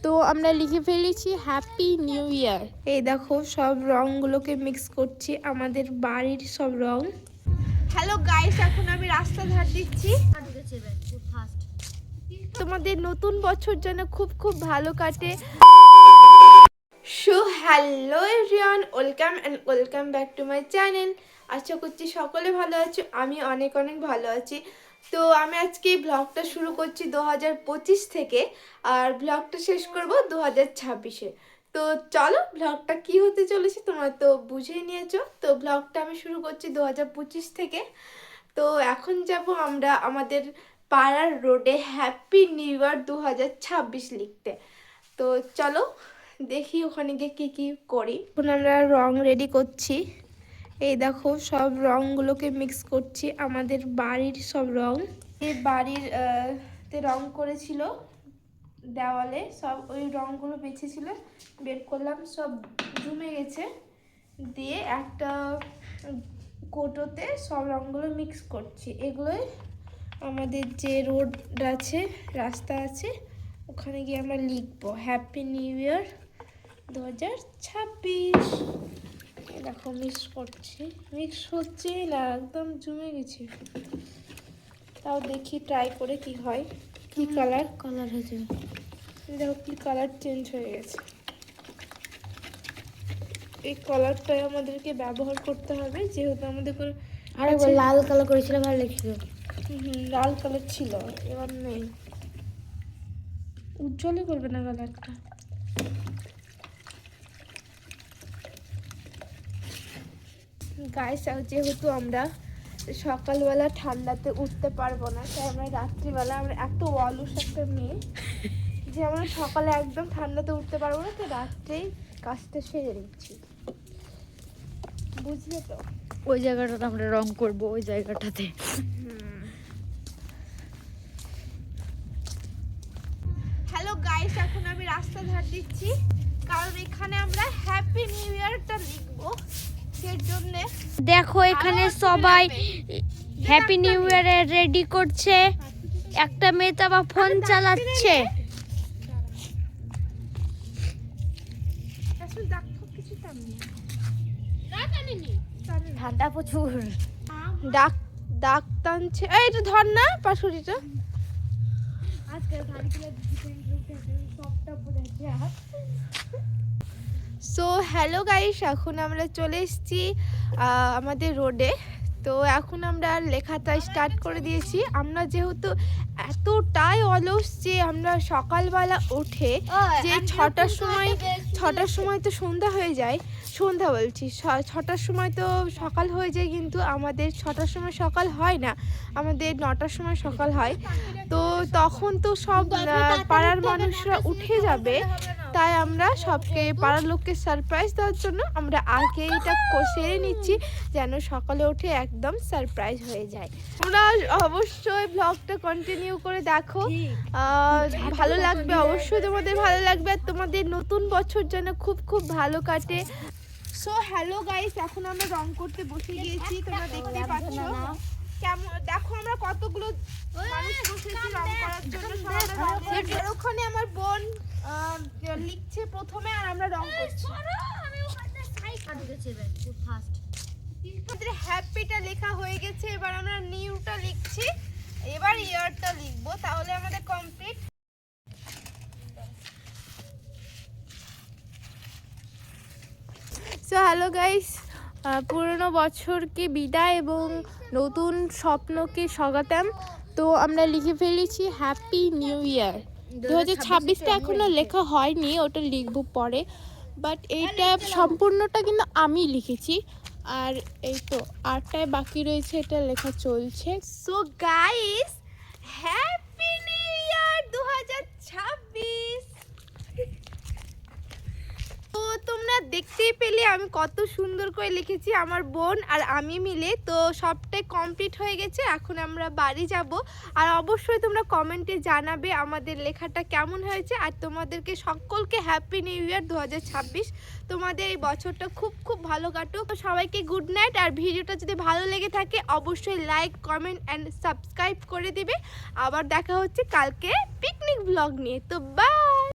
তো আমরা লিখে ফেলেছি হ্যাপি নিউ ইয়ার। এই দেখো সব রংগুলোকে মিক্স করছি, আমাদের বাড়ির সব রং। হ্যালো গাইস, এখন আমি রাস্তা ধার দিচ্ছি। তোমাদের নতুন বছর যেন খুব খুব ভালো কাটে। So hello everyone, welcome back to my channel. আশা করছি সকলে ভালো আছো, আমি অনেক অনেক ভালো আছি। তো আমি আজকে ব্লগটা শুরু করছি 2025 থেকে, আর ব্লগটা শেষ করব 2026-এ। তো চলো ব্লগটা কি হতে চলেছে তোমরা তো বুঝেই নিয়েছো। তো ব্লগটা আমি শুরু করছি 2025 থেকে। তো এখন যাব আমরা আমাদের পাড়ার রোডে হ্যাপি নিউ ইয়ার 2026 লিখতে। তো চলো দেখি ওখানে গিয়ে কী কী করি। এখন আমরা রং রেডি করছি। এই দেখো সব রংগুলোকে মিক্স করছি, আমাদের বাড়ির সব রং। এই বাড়ির তে রং করেছিল দেওয়ালে, সব ওই রংগুলো বেঁচেছিল, বের করলাম, সব জমে গেছে। দিয়ে একটা কৌটোতে সব রংগুলো মিক্স করছি। এগুলোই আমাদের যে রোড আছে, রাস্তা আছে, ওখানে গিয়ে আমরা লিখবো হ্যাপি নিউ ইয়ার 2026। দেখো মিক্স করছি, মিক্স হচ্ছে না, একদম জমে গেছে। তাও দেখি ট্রাই করে কি হয়। কি কালার হয়েছে দেখো, কি কালার চেঞ্জ হয়ে গেছে। এই কালারটাই আমাদেরকে ব্যবহার করতে হবে, যেহেতু আমাদের আরেকবার লাল কালার করেছিল, ভালো লাগছিল। লাল কালার ছিল, এবার নেই। উজ্জ্বলই করবে না কালারটা। গাইস, যেহেতু আমরা সকালবেলা ঠান্ডাতে উঠতে পারবো না, তাই আমরা রাত্রিবেলা, আমরা এত অলস একটা মেয়ে যে আমরা সকালে একদম ঠান্ডাতে উঠতে পারবো না, তো রাত্রেই কাজটা সেরে নিচ্ছি, বুঝলে তো? ওই জায়গাটাতে আমরা রং করব, ওই জায়গাটাতে। হ্যালো গাইস, এখন আমি রাস্তা ধার দিচ্ছি, কারণ এখানে আমরা হ্যাপি নিউ ইয়ারটা লিখবো। সেই জন্য দেখো এখানে সবাই হ্যাপি নিউ ইয়ার রেডি করছে। একটা মেয়ে তো আবার ফোন চালাচ্ছে। ঠান্ডা প্রচুর, ডাক টানছে। এই তো ধর না পাশুরিটা। সো হ্যালো গাইস, এখন আমরা চলে এসেছি আমাদের রোডে। তো এখন আমরা লেখাটা স্টার্ট করে দিয়েছি। আমরা যেহেতু এতটাই অলস যে আমরা সকালবেলা উঠে যে ছটার সময় তো সন্ধ্যা হয়ে যায়, সন্ধ্যা বলছি, 6টার সময় তো সকাল হয়ে যায়, কিন্তু আমাদের 6টার সময় সকাল হয় না, আমাদের 9টার সময় সকাল হয়। তো তখন তো সব পাড়ার মানুষরা উঠে যাবে, তাই আমরা সবকে পাড়ার লোককে সারপ্রাইজ দেওয়ার জন্য আমরা আগে এটা সেরে নিচ্ছি, যেন সকালে উঠে একদম সারপ্রাইজ হয়ে যায়। তোমরা অবশ্যই ব্লগটা কন্টিনিউ করে দেখো, ভালো লাগবে, অবশ্যই তোমাদের ভালো লাগবে, আর তোমাদের নতুন বছর যেন খুব খুব ভালো কাটে। সো হ্যালো গাইস, এখন আমরা রং করতে বসে গিয়েছি, তোমরা দেখতে পাচ্ছ। কেমন দেখো, আমরা কতগুলো মানুষ বসেছি রং করার জন্য। ওখানে আমার বোন লিখছে প্রথমে, আর আমরা রং করছি। আমাদের হ্যাপিটা লেখা হয়ে গেছে, এবার আমরা নিউটা লিখছি, এবার ইয়ারটা লিখবো, তাহলে আমাদের কমপ্লিট। সো হ্যালো গাইস, পুরনো বছরকে বিদায় এবং নতুন স্বপ্নকে স্বাগতম। তো আমরা লিখে ফেলেছি হ্যাপি নিউ ইয়ার 2026টা এখনো লেখা হয়নি, ওটা লিখবো পরে, বাট এইটা সম্পূর্ণটা কিন্তু আমি লিখেছি, আর এই তো আরটাই বাকি রয়েছে, এটা লেখা চলছে। So guys, happy new year 2026। তো তোমরা দেখতেই পেলে আমি কত সুন্দর করে লিখেছি, আমার বোন আর আমি মিলে। তো সবটাই কমপ্লিট হয়ে গেছে, এখন আমরা বাড়ি যাব। আর অবশ্যই তোমরা কমেন্টে জানাবে আমাদের লেখাটা কেমন হয়েছে, আর তোমাদেরকে সকলকে হ্যাপি নিউ ইয়ার 2026। তোমাদের এই বছরটা খুব খুব ভালো কাটুক। তো সবাইকে গুড নাইট। আর ভিডিওটা যদি ভালো লেগে থাকে অবশ্যই লাইক, কমেন্ট অ্যান্ড সাবস্ক্রাইব করে দিবে। আবার দেখা হচ্ছে কালকে পিকনিক ব্লগ নিয়ে। তো বাই।